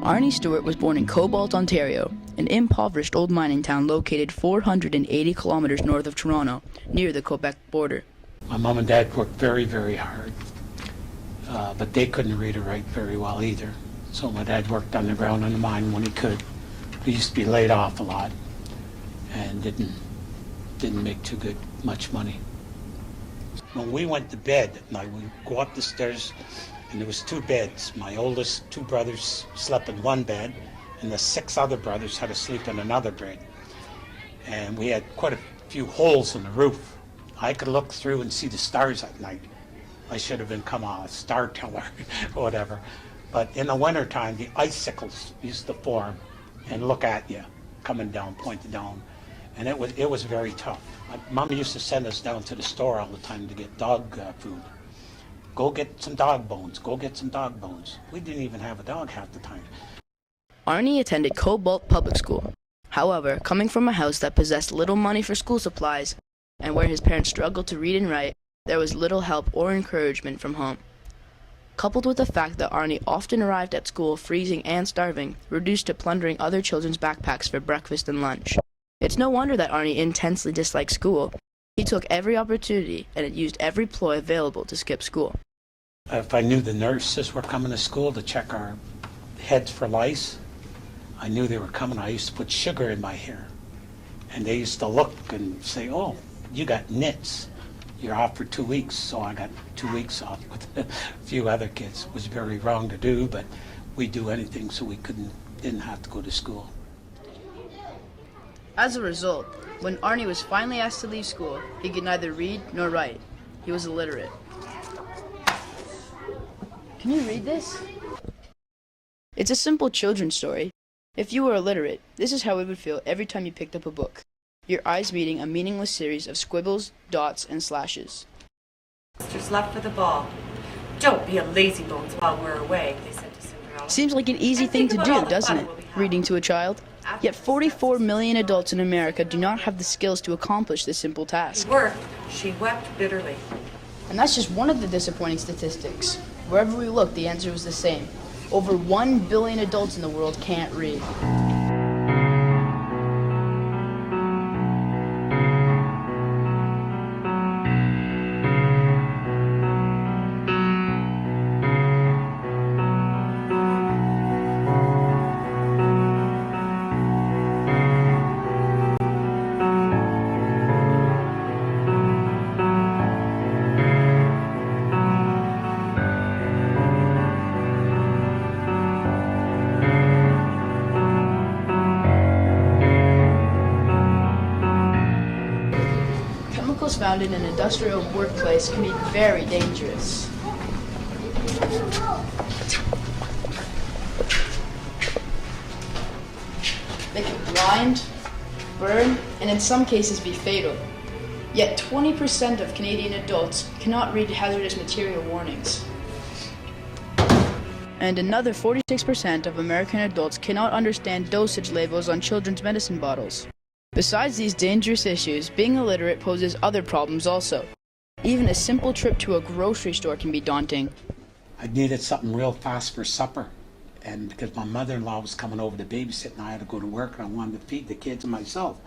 Arnie Stewart was born in Cobalt, Ontario, an impoverished old mining town located 480 kilometers north of Toronto, near the Quebec border. My mom and dad worked very, very hard, but they couldn't read or write very well either. So my dad worked underground in the mine when he could. He used to be laid off a lot and didn't make much money. When we went to bed at night, we'd go up the stairs, and there was two beds. My oldest two brothers slept in one bed, and the six other brothers had to sleep in another bed. And we had quite a few holes in the roof. I could look through and see the stars at night. I should have become a star teller or whatever. But in the wintertime, the icicles used to form and look at you, coming down, pointing down. And it was very tough. Mom used to send us down to the store all the time to get dog food. Go get some dog bones, go get some dog bones. We didn't even have a dog half the time. Arnie attended Cobalt Public School. However, coming from a house that possessed little money for school supplies, and where his parents struggled to read and write, there was little help or encouragement from home. Coupled with the fact that Arnie often arrived at school freezing and starving, reduced to plundering other children's backpacks for breakfast and lunch. It's no wonder that Arnie intensely disliked school. He took every opportunity and used every ploy available to skip school. If I knew the nurses were coming to school to check our heads for lice, I knew they were coming. I used to put sugar in my hair. And they used to look and say, "Oh, you got nits. You're off for 2 weeks." So I got 2 weeks off with a few other kids. It was very wrong to do, but we'd do anything so we didn't have to go to school. As a result, when Arnie was finally asked to leave school, he could neither read nor write. He was illiterate. Can you read this? It's a simple children's story. If you were illiterate, this is how it would feel every time you picked up a book. Your eyes meeting a meaningless series of squibbles, dots, and slashes. Sisters left for the ball. "Don't be a lazy bones while we're away," they said to Cinderella. Seems like an easy thing to do, doesn't it? Reading to a child. Yet 44 million adults in America do not have the skills to accomplish this simple task. She wept bitterly. And that's just one of the disappointing statistics. Wherever we look, the answer was the same. Over 1 billion adults in the world can't read. Chemicals found in an industrial workplace can be very dangerous. They can blind, burn, and in some cases be fatal. Yet 20% of Canadian adults cannot read hazardous material warnings. And another 46% of American adults cannot understand dosage labels on children's medicine bottles. Besides these dangerous issues, being illiterate poses other problems also. Even a simple trip to a grocery store can be daunting. I needed something real fast for supper. And because my mother-in-law was coming over to babysit and I had to go to work and I wanted to feed the kids and myself.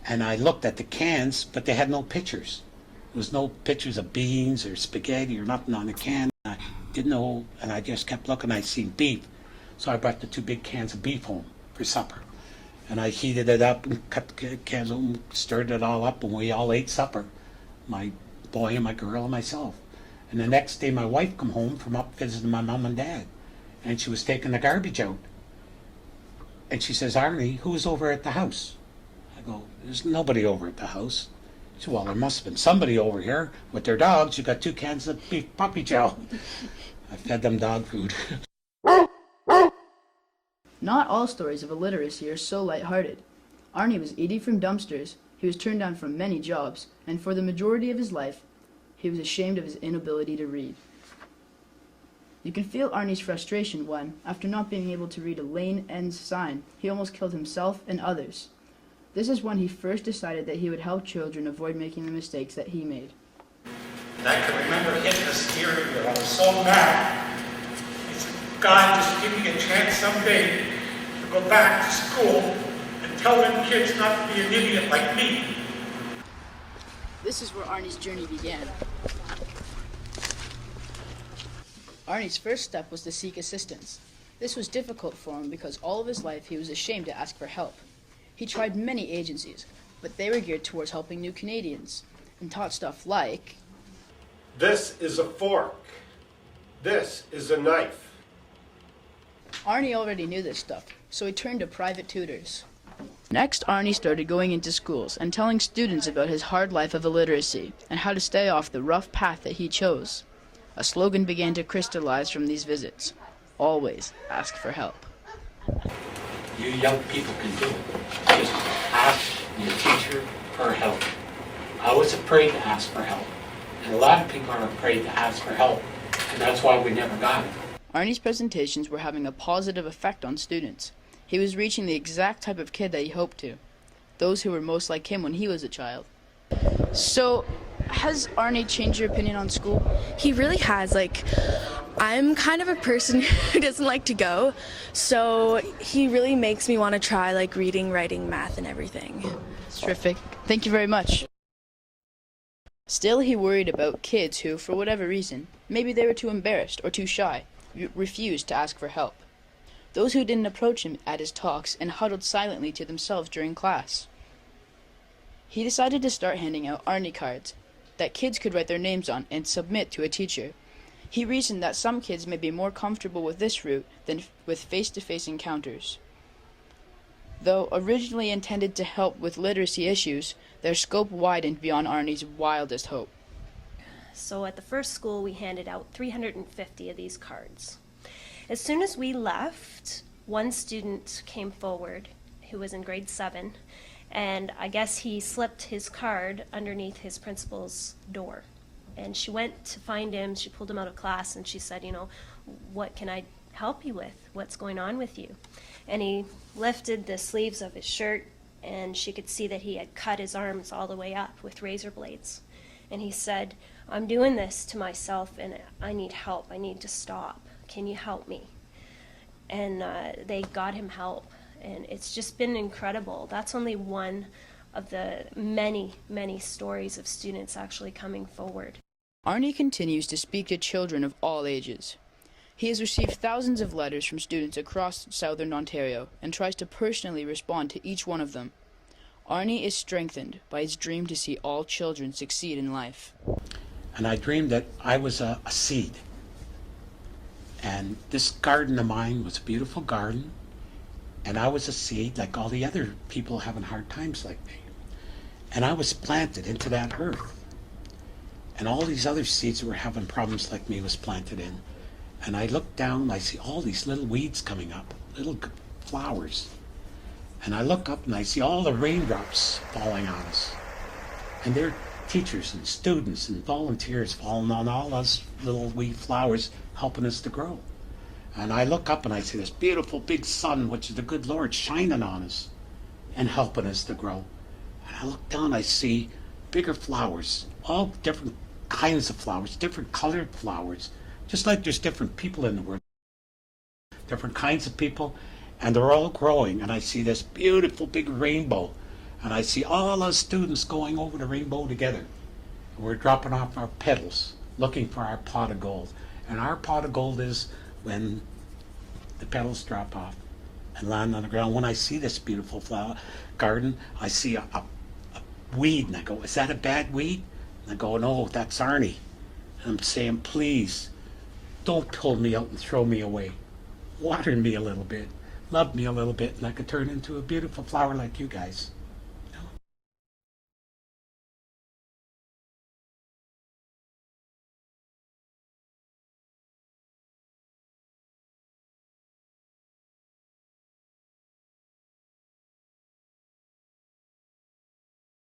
And I looked at the cans, but they had no pictures. There was no pictures of beans or spaghetti or nothing on the can. I didn't know, and I just kept looking. I seen beef. So I brought the 2 big cans of beef home for supper. And I heated it up and cut the cans open, stirred it all up, and we all ate supper. My boy and my girl and myself. And the next day my wife come home from up visiting my mom and dad. And she was taking the garbage out. And she says, "Arnie, who's over at the house?" I go, "There's nobody over at the house." She said, "Well, there must have been somebody over here with their dogs. You got 2 cans of beef puppy chow." I fed them dog food. Not all stories of illiteracy are so lighthearted. Arnie was eating from dumpsters, he was turned down from many jobs, and for the majority of his life, he was ashamed of his inability to read. You can feel Arnie's frustration when, after not being able to read a lane end sign, he almost killed himself and others. This is when he first decided that he would help children avoid making the mistakes that he made. And I can remember hitting the steering wheel. I was so mad. God just give me a chance someday to go back to school and tell them kids not to be an idiot like me. This is where Arnie's journey began. Arnie's first step was to seek assistance. This was difficult for him because all of his life he was ashamed to ask for help. He tried many agencies, but they were geared towards helping new Canadians and taught stuff like, this is a fork. This is a knife. Arnie already knew this stuff, so he turned to private tutors. Next, Arnie started going into schools and telling students about his hard life of illiteracy and how to stay off the rough path that he chose. A slogan began to crystallize from these visits. Always ask for help. You young people can do it. Just ask your teacher for help. I was afraid to ask for help. And a lot of people are afraid to ask for help, and that's why we never got it. Arnie's presentations were having a positive effect on students. He was reaching the exact type of kid that he hoped to. Those who were most like him when he was a child. So, has Arnie changed your opinion on school? He really has. I'm kind of a person who doesn't like to go, so he really makes me want to try reading, writing, math, and everything. That's terrific. Thank you very much. Still, he worried about kids who, for whatever reason, maybe they were too embarrassed or too shy, refused to ask for help. Those who didn't approach him at his talks and huddled silently to themselves during class. He decided to start handing out Arnie cards that kids could write their names on and submit to a teacher. He reasoned that some kids may be more comfortable with this route than with face-to-face encounters. Though originally intended to help with literacy issues, their scope widened beyond Arnie's wildest hope. So at the first school, we handed out 350 of these cards. As soon as we left, one student came forward who was in grade 7, and I guess he slipped his card underneath his principal's door. And she went to find him, she pulled him out of class, and she said, what can I help you with? What's going on with you? And he lifted the sleeves of his shirt, and she could see that he had cut his arms all the way up with razor blades. And he said, I'm doing this to myself, and I need help. I need to stop. Can you help me? And they got him help, and it's just been incredible. That's only one of the many, many stories of students actually coming forward. Arnie continues to speak to children of all ages. He has received thousands of letters from students across southern Ontario and tries to personally respond to each one of them. Arnie is strengthened by his dream to see all children succeed in life. And I dreamed that I was a seed. And this garden of mine was a beautiful garden. And I was a seed like all the other people having hard times like me. And I was planted into that earth. And all these other seeds that were having problems like me was planted in. And I look down and I see all these little weeds coming up, little flowers. And I look up and I see all the raindrops falling on us. And they're teachers and students and volunteers falling on all those little wee flowers, helping us to grow. And I look up and I see this beautiful big sun, which is the good Lord, shining on us and helping us to grow. And I look down, I see bigger flowers, all different kinds of flowers, different colored flowers, just like there's different people in the world, different kinds of people, and they're all growing. And I see this beautiful big rainbow, and I see all us students going over the rainbow together. And we're dropping off our petals, looking for our pot of gold. And our pot of gold is when the petals drop off and land on the ground. When I see this beautiful flower garden, I see a weed, and I go, is that a bad weed? And I go, no, that's Arnie. And I'm saying, please, don't pull me out and throw me away. Water me a little bit, love me a little bit, and I could turn into a beautiful flower like you guys.